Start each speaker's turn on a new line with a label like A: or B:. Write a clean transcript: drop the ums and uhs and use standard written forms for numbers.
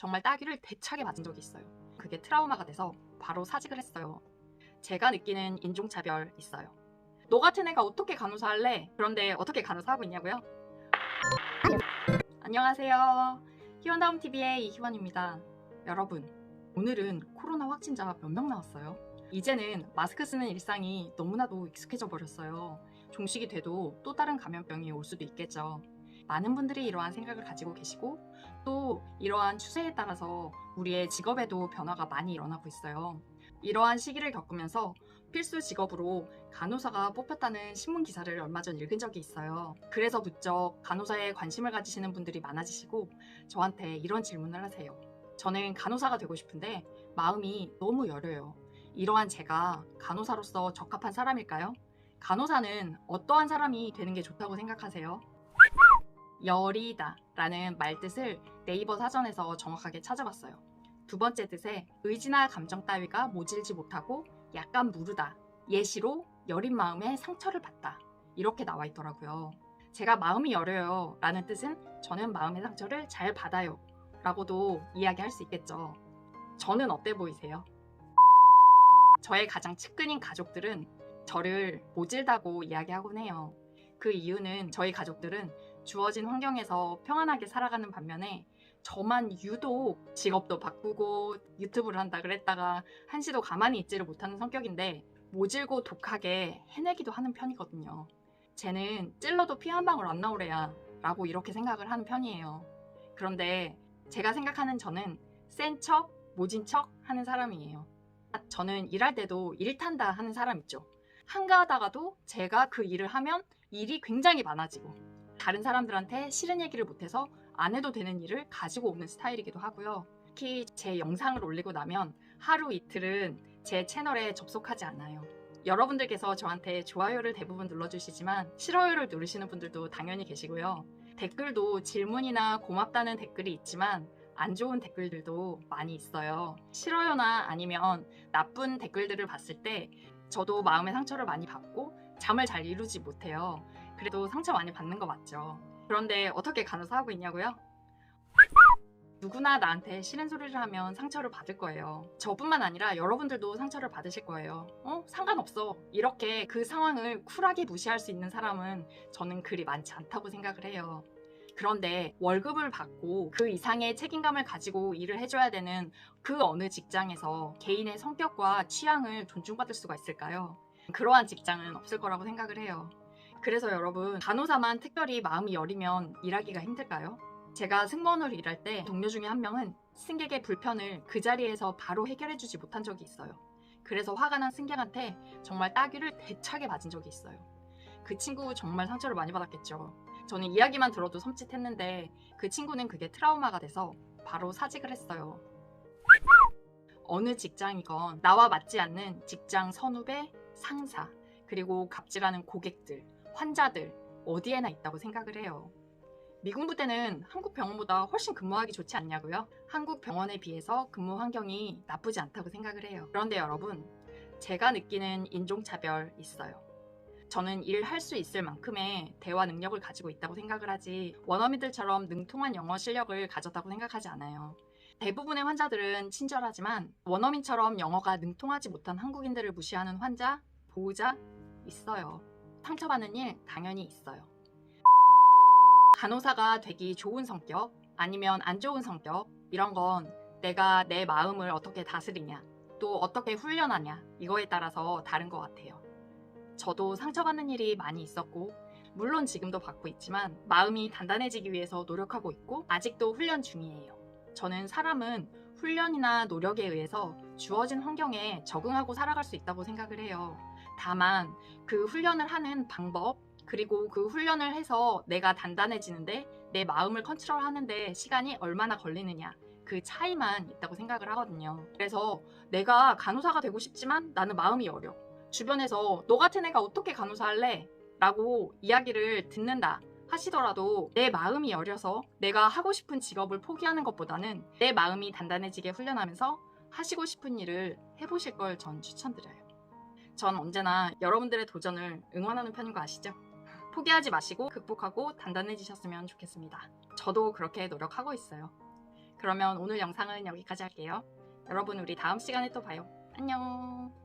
A: 정말 따귀를 대차게 맞은 적이 있어요. 그게 트라우마가 돼서 바로 사직을 했어요. 제가 느끼는 인종차별 있어요. 너 같은 애가 어떻게 간호사 할래? 그런데 어떻게 간호사 하고 있냐고요? 안녕하세요. 희원다움TV의 이희원입니다. 여러분, 오늘은 코로나 확진자 몇 명 나왔어요? 이제는 마스크 쓰는 일상이 너무나도 익숙해져 버렸어요. 종식이 돼도 또 다른 감염병이 올 수도 있겠죠. 많은 분들이 이러한 생각을 가지고 계시고 또 이러한 추세에 따라서 우리의 직업에도 변화가 많이 일어나고 있어요. 이러한 시기를 겪으면서 필수 직업으로 간호사가 뽑혔다는 신문 기사를 얼마 전 읽은 적이 있어요. 그래서 부쩍 간호사에 관심을 가지시는 분들이 많아지시고 저한테 이런 질문을 하세요. 저는 간호사가 되고 싶은데 마음이 너무 여려요. 이러한 제가 간호사로서 적합한 사람일까요? 간호사는 어떠한 사람이 되는 게 좋다고 생각하세요? 여리다 라는 말뜻을 네이버 사전에서 정확하게 찾아봤어요. 두 번째 뜻에 의지나 감정 따위가 모질지 못하고 약간 무르다, 예시로 여린 마음에 상처를 받다, 이렇게 나와 있더라고요. 제가 마음이 여려요 라는 뜻은 저는 마음의 상처를 잘 받아요 라고도 이야기할 수 있겠죠. 저는 어때 보이세요? 저의 가장 측근인 가족들은 저를 모질다고 이야기하곤 해요. 그 이유는 저희 가족들은 주어진 환경에서 평안하게 살아가는 반면에 저만 유독 직업도 바꾸고 유튜브를 한다 그랬다가 한시도 가만히 있지를 못하는 성격인데 모질고 독하게 해내기도 하는 편이거든요. 쟤는 찔러도 피 한 방울 안 나오래야 라고 이렇게 생각을 하는 편이에요. 그런데 제가 생각하는 저는 센 척, 모진 척 하는 사람이에요. 저는 일할 때도 일탄다 하는 사람 있죠. 한가하다가도 제가 그 일을 하면 일이 굉장히 많아지고 다른 사람들한테 싫은 얘기를 못해서 안 해도 되는 일을 가지고 오는 스타일이기도 하고요. 특히 제 영상을 올리고 나면 하루 이틀은 제 채널에 접속하지 않아요. 여러분들께서 저한테 좋아요를 대부분 눌러주시지만 싫어요를 누르시는 분들도 당연히 계시고요. 댓글도 질문이나 고맙다는 댓글이 있지만 안 좋은 댓글들도 많이 있어요. 싫어요나 아니면 나쁜 댓글들을 봤을 때 저도 마음의 상처를 많이 받고 잠을 잘 이루지 못해요. 그래도 상처 많이 받는 거 맞죠? 그런데 어떻게 간호사 하고 있냐고요? 누구나 나한테 싫은 소리를 하면 상처를 받을 거예요. 저뿐만 아니라 여러분들도 상처를 받으실 거예요. 상관없어. 이렇게 그 상황을 쿨하게 무시할 수 있는 사람은 저는 그리 많지 않다고 생각을 해요. 그런데 월급을 받고 그 이상의 책임감을 가지고 일을 해줘야 되는 그 어느 직장에서 개인의 성격과 취향을 존중받을 수가 있을까요? 그러한 직장은 없을 거라고 생각을 해요. 그래서 여러분, 간호사만 특별히 마음이 여리면 일하기가 힘들까요? 제가 승무원으로 일할 때 동료 중에 한 명은 승객의 불편을 그 자리에서 바로 해결해주지 못한 적이 있어요. 그래서 화가 난 승객한테 정말 따귀를 대차게 맞은 적이 있어요. 그 친구 정말 상처를 많이 받았겠죠. 저는 이야기만 들어도 섬찟했는데 그 친구는 그게 트라우마가 돼서 바로 사직을 했어요. 어느 직장이건 나와 맞지 않는 직장 선후배, 상사, 그리고 갑질하는 고객들, 환자들 어디에나 있다고 생각을 해요. 미국 부대는 한국 병원보다 훨씬 근무하기 좋지 않냐고요? 한국 병원에 비해서 근무 환경이 나쁘지 않다고 생각을 해요. 그런데 여러분, 제가 느끼는 인종차별 있어요. 저는 일할 수 있을 만큼의 대화 능력을 가지고 있다고 생각을 하지 원어민들처럼 능통한 영어 실력을 가졌다고 생각하지 않아요. 대부분의 환자들은 친절하지만 원어민처럼 영어가 능통하지 못한 한국인들을 무시하는 환자, 보호자 있어요. 상처받는 일 당연히 있어요. 간호사가 되기 좋은 성격 아니면 안 좋은 성격 이런 건 내가 내 마음을 어떻게 다스리냐 또 어떻게 훈련하냐 이거에 따라서 다른 것 같아요. 저도 상처받는 일이 많이 있었고 물론 지금도 받고 있지만 마음이 단단해지기 위해서 노력하고 있고 아직도 훈련 중이에요. 저는 사람은 훈련이나 노력에 의해서 주어진 환경에 적응하고 살아갈 수 있다고 생각을 해요. 다만 그 훈련을 하는 방법 그리고 그 훈련을 해서 내가 단단해지는데 내 마음을 컨트롤하는데 시간이 얼마나 걸리느냐 그 차이만 있다고 생각을 하거든요. 그래서 내가 간호사가 되고 싶지만 나는 마음이 여려. 주변에서 너 같은 애가 어떻게 간호사 할래? 라고 이야기를 듣는다 하시더라도 내 마음이 여려서 내가 하고 싶은 직업을 포기하는 것보다는 내 마음이 단단해지게 훈련하면서 하시고 싶은 일을 해보실 걸 전 추천드려요. 전 언제나 여러분들의 도전을 응원하는 편인 거 아시죠? 포기하지 마시고 극복하고 단단해지셨으면 좋겠습니다. 저도 그렇게 노력하고 있어요. 그러면 오늘 영상은 여기까지 할게요. 여러분, 우리 다음 시간에 또 봐요. 안녕.